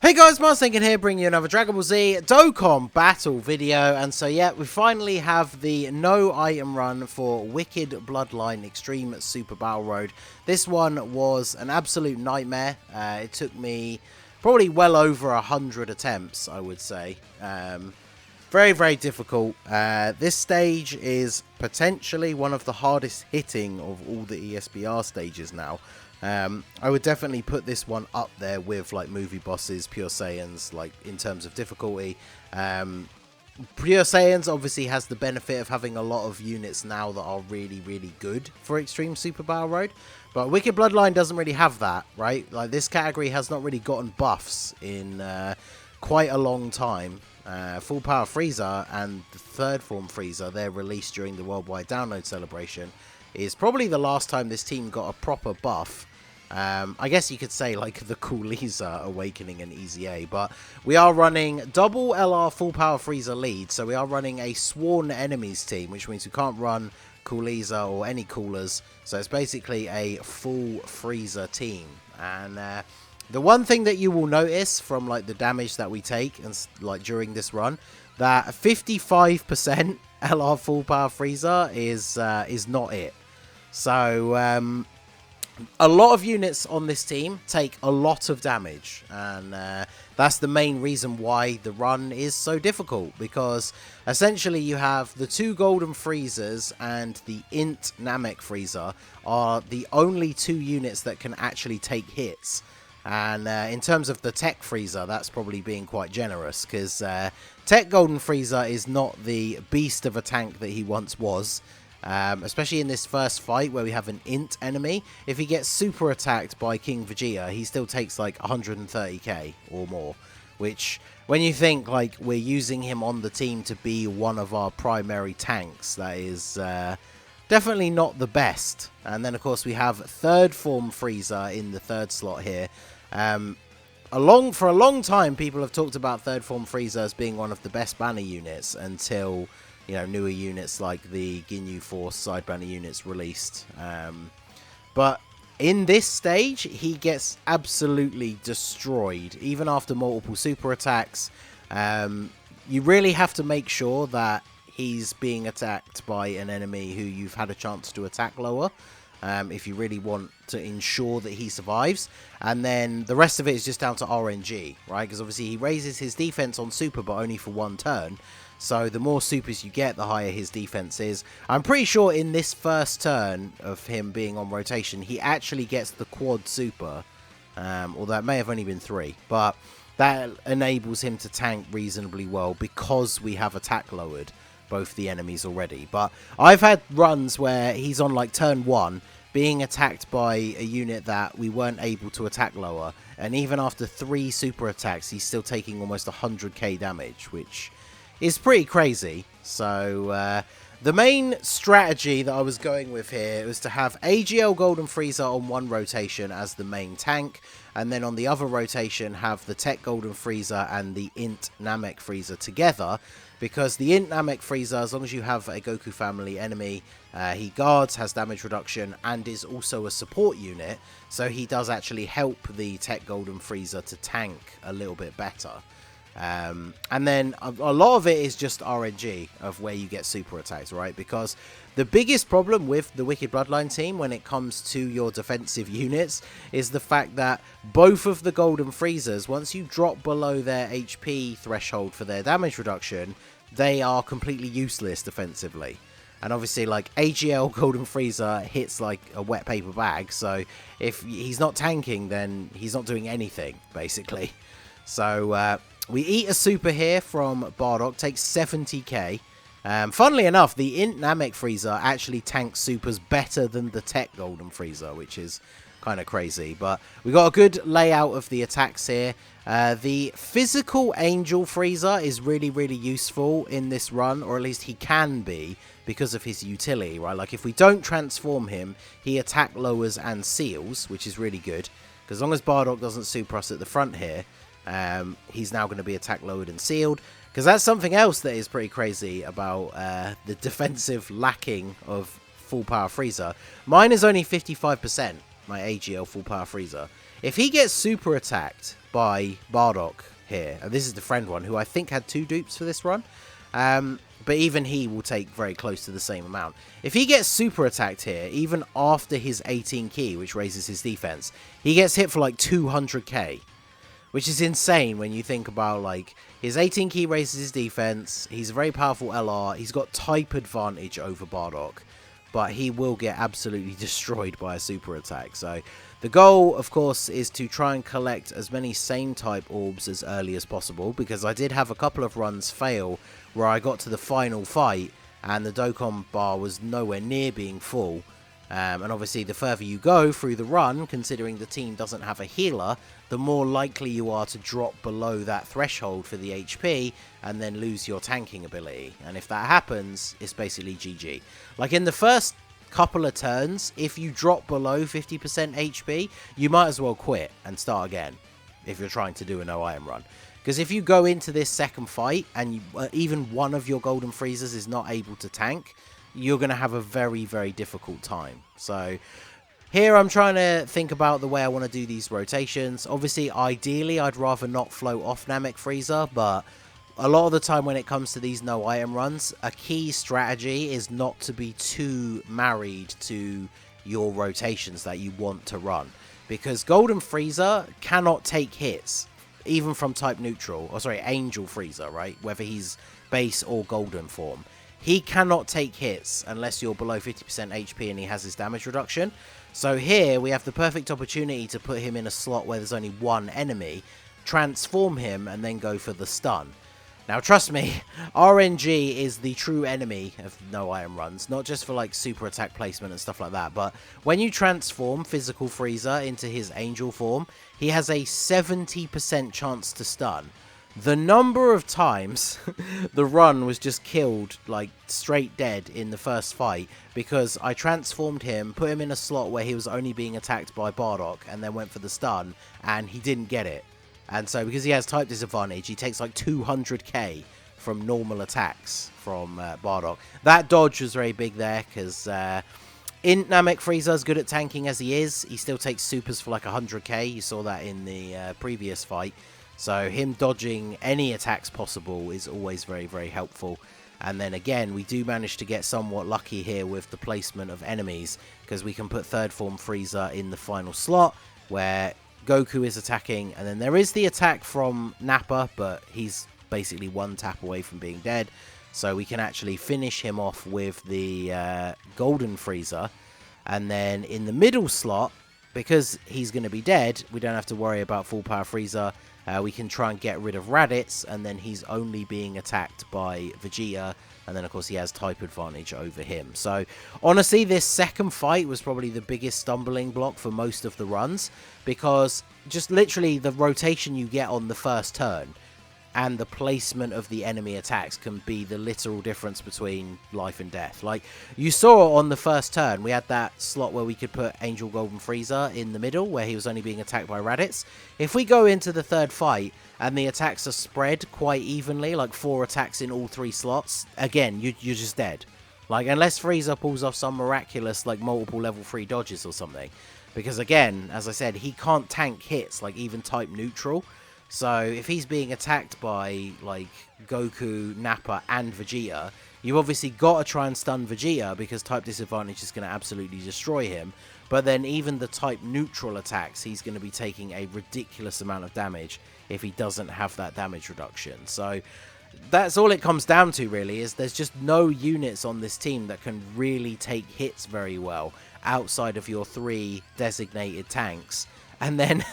Hey guys, Mars Thinking here, bringing you another Dragon Ball Z Dokkan battle video. And so yeah, we finally have the no item run for Wicked Bloodline Extreme Super Battle Road. This one was an absolute nightmare. It took me probably well over 100 attempts, I would say. Very, very difficult. This stage is potentially one of the hardest hitting of all the ESBR stages now. I would definitely put this one up there with like movie bosses, Pure Saiyans, like in terms of difficulty. Pure Saiyans obviously has the benefit of having a lot of units now that are really, really good for Extreme Super Battle Road. But Wicked Bloodline doesn't really have that, right? Like this category has not really gotten buffs in quite a long time. Full Power Frieza and the third form Frieza, they're released during the Worldwide Download Celebration, is probably the last time this team got a proper buff. I guess you could say like the Cooliza Awakening and Easy A, but we are running double LR Full Power Frieza lead, so we are running a Sworn Enemies team, which means we can't run Cooliza or any coolers, so it's basically a full Frieza team. And the one thing that you will notice from like the damage that we take and like during this run, that 55% LR Full Power Frieza is not it. So a lot of units on this team take a lot of damage, and that's the main reason why the run is so difficult, because essentially you have the two Golden Freezers and the Int Namek Freezer are the only two units that can actually take hits. And in terms of the Tech Freezer, that's probably being quite generous, because Tech Golden Freezer is not the beast of a tank that he once was. Especially in this first fight where we have an Int enemy. If he gets super attacked by King Vegeta, he still takes like 130k or more, which when you think like we're using him on the team to be one of our primary tanks, that is definitely not the best. And then of course we have third form Frieza in the third slot here. For a long time people have talked about third form Frieza as being one of the best banner units until, you know, newer units like the Ginyu Force side banner units released. But in this stage, he gets absolutely destroyed. Even after multiple super attacks, you really have to make sure that he's being attacked by an enemy who you've had a chance to attack lower, if you really want to ensure that he survives. And then the rest of it is just down to RNG, right? Because obviously he raises his defense on super, but only for one turn. So the more supers you get, the higher his defense is. I'm pretty sure in this first turn of him being on rotation, he actually gets the quad super. Although it may have only been 3. But that enables him to tank reasonably well because we have attack lowered both the enemies already. But I've had runs where he's on like turn 1 being attacked by a unit that we weren't able to attack lower. And even after 3 super attacks, he's still taking almost 100k damage, which is pretty crazy. So the main strategy that I was going with here was to have AGL Golden Frieza on one rotation as the main tank, and then on the other rotation have the Tech Golden Frieza and the Int Namek Frieza together, because the Int Namek Frieza, as long as you have a Goku family enemy, he guards, has damage reduction, and is also a support unit, so he does actually help the Tech Golden Frieza to tank a little bit better. And then a lot of it is just RNG of where you get super attacks, right? Because the biggest problem with the Wicked Bloodline team when it comes to your defensive units is the fact that both of the Golden Freezers, once you drop below their HP threshold for their damage reduction, they are completely useless defensively. And obviously, like, AGL Golden Frieza hits like a wet paper bag, so if he's not tanking, then he's not doing anything, basically. So we eat a super here from Bardock, takes 70k. Funnily enough, the Int Namek Frieza actually tanks supers better than the Tech Golden Frieza, which is kind of crazy. But we got a good layout of the attacks here. The Physical Angel Frieza is really, really useful in this run, or at least he can be, because of his utility, right? Like, if we don't transform him, he attack lowers and seals, which is really good. Because as long as Bardock doesn't super us at the front here, he's now going to be attack lowered and sealed, because that's something else that is pretty crazy about the defensive lacking of Full Power Frieza. Mine is only 55%, my AGL Full Power Frieza. If he gets super attacked by Bardock here. And this is the friend one, who I think had 2 dupes for this run. But even he will take very close to the same amount. If he gets super attacked here, even after his 18 key, which raises his defense, he gets hit for like 200k. Which is insane when you think about, like, his 18 key raises his defense. He's a very powerful LR. He's got type advantage over Bardock. But he will get absolutely destroyed by a super attack. So the goal, of course, is to try and collect as many same type orbs as early as possible. Because I did have a couple of runs fail where I got to the final fight and the Dokkan bar was nowhere near being full. And obviously the further you go through the run, considering the team doesn't have a healer, the more likely you are to drop below that threshold for the HP and then lose your tanking ability. And if that happens, it's basically GG. Like in the first couple of turns, if you drop below 50% HP, you might as well quit and start again if you're trying to do a no item run. Because if you go into this second fight and even one of your golden freezers is not able to tank, you're going to have a very, very difficult time. So here I'm trying to think about the way I want to do these rotations. Obviously, ideally, I'd rather not float off Namek Freezer, but a lot of the time when it comes to these no item runs, a key strategy is not to be too married to your rotations that you want to run. Because Golden Freezer cannot take hits, even from type neutral, or sorry, Angel Freezer, right? Whether he's base or golden form. He cannot take hits unless you're below 50% HP and he has his damage reduction. So here we have the perfect opportunity to put him in a slot where there's only one enemy, transform him and then go for the stun. Now trust me, RNG is the true enemy of no item runs, not just for like super attack placement and stuff like that, but when you transform Physical Freezer into his angel form, he has a 70% chance to stun. The number of times the run was just killed, like, straight dead in the first fight because I transformed him, put him in a slot where he was only being attacked by Bardock, and then went for the stun, and he didn't get it. And so, because he has type disadvantage, he takes, like, 200k from normal attacks from Bardock. That dodge was very big there, because Namek Freezer, as good at tanking as he is, he still takes supers for, like, 100k. You saw that in the previous fight. So him dodging any attacks possible is always very, very helpful. And then again, we do manage to get somewhat lucky here with the placement of enemies, because we can put third form Freezer in the final slot where Goku is attacking. And then there is the attack from Nappa, but he's basically one tap away from being dead. So we can actually finish him off with the Golden Freezer. And then in the middle slot, because he's going to be dead, we don't have to worry about full power Freezer. We can try and get rid of Raditz, and then he's only being attacked by Vegeta, and then of course he has type advantage over him. So honestly, this second fight was probably the biggest stumbling block for most of the runs, because just literally the rotation you get on the first turn and the placement of the enemy attacks can be the literal difference between life and death. Like, you saw on the first turn, we had that slot where we could put Angel Golden Freezer in the middle, where he was only being attacked by Raditz. If we go into the third fight, and the attacks are spread quite evenly, like 4 attacks in all 3 slots, again, you're just dead. Like, unless Freezer pulls off some miraculous, like, multiple level 3 dodges or something. Because again, as I said, he can't tank hits, like, even type neutral. So if he's being attacked by, like, Goku, Nappa, and Vegeta, you've obviously got to try and stun Vegeta, because type disadvantage is going to absolutely destroy him. But then even the type neutral attacks, he's going to be taking a ridiculous amount of damage if he doesn't have that damage reduction. So that's all it comes down to, really, is there's just no units on this team that can really take hits very well outside of your 3 designated tanks. And then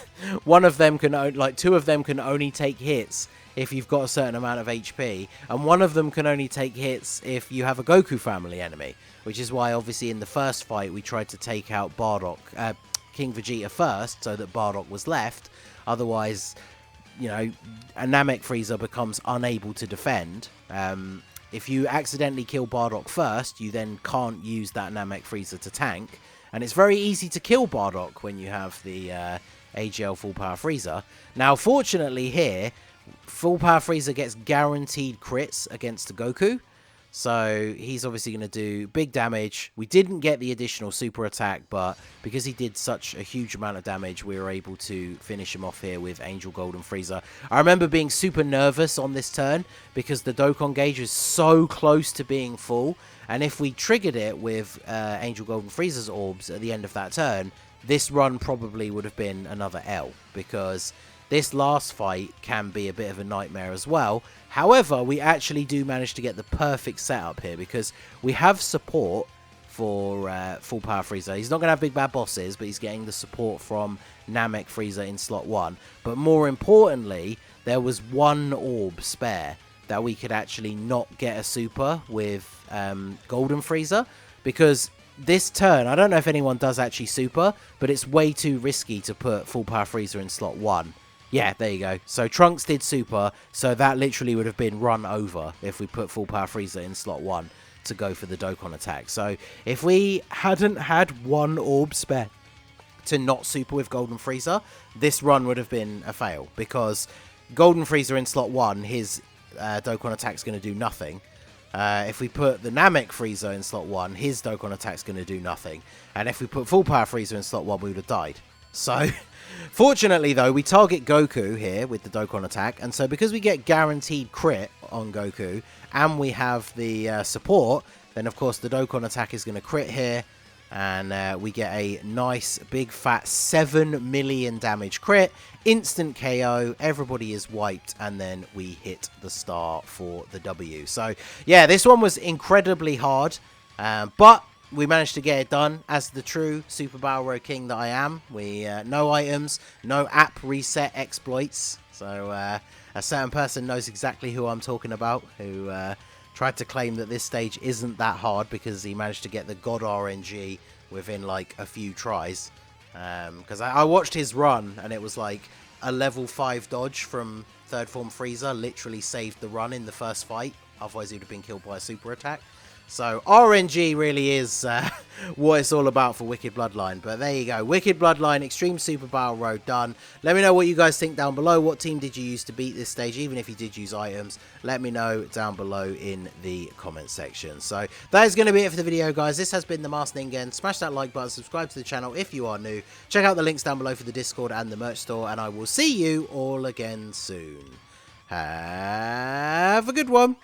one of them can, like, 2 of them can only take hits if you've got a certain amount of HP, and one of them can only take hits if you have a Goku family enemy, which is why obviously in the first fight we tried to take out Bardock, King Vegeta first, so that Bardock was left. Otherwise, you know, a Namek Freezer becomes unable to defend. If you accidentally kill Bardock first, you then can't use that Namek Freezer to tank. And it's very easy to kill Bardock when you have the AGL Full Power Freezer. Now, fortunately here, Full Power Freezer gets guaranteed crits against the Goku. So he's obviously going to do big damage. We didn't get the additional super attack, but because he did such a huge amount of damage, we were able to finish him off here with Angel Golden Frieza. I remember being super nervous on this turn because the Dokkan gauge is so close to being full. And if we triggered it with Angel Golden Frieza's orbs at the end of that turn, this run probably would have been another L, because this last fight can be a bit of a nightmare as well. However, we actually do manage to get the perfect setup here because we have support for Full Power Frieza. He's not going to have big bad bosses, but he's getting the support from Namek Frieza in slot 1. But more importantly, there was one orb spare that we could actually not get a super with Golden Frieza, because this turn, I don't know if anyone does actually super, but it's way too risky to put Full Power Frieza in slot 1. Yeah, there you go. So Trunks did super, so that literally would have been run over if we put Full Power Frieza in slot 1 to go for the Dokkan attack. So if we hadn't had one orb spare to not super with Golden Frieza, this run would have been a fail, because Golden Frieza in slot 1, his Dokkan attack's going to do nothing. If we put the Namek Frieza in slot 1, his Dokkan attack's going to do nothing. And if we put Full Power Frieza in slot 1, we would have died. So, fortunately though, we target Goku here with the Dokkan attack. And so because we get guaranteed crit on Goku, and we have the support, then of course the Dokkan attack is going to crit here. And we get a nice big fat 7 million damage crit, instant KO, everybody is wiped, and then we hit the star for the W. So yeah, this one was incredibly hard, but we managed to get it done as the true Super Battle Road King that I am. We no items, no app reset exploits, so a certain person knows exactly who I'm talking about, who tried to claim that this stage isn't that hard because he managed to get the God RNG within like a few tries. Because I watched his run and it was like a level 5 dodge from Third Form Frieza literally saved the run in the first fight. Otherwise he would have been killed by a super attack. So RNG really is what it's all about for Wicked Bloodline. But there you go. Wicked Bloodline Extreme Super Battle Road done. Let me know what you guys think down below. What team did you use to beat this stage? Even if you did use items, let me know down below in the comment section. So that is going to be it for the video, guys. This has been the Masked Ningen. Smash that like button. Subscribe to the channel if you are new. Check out the links down below for the Discord and the merch store. And I will see you all again soon. Have a good one.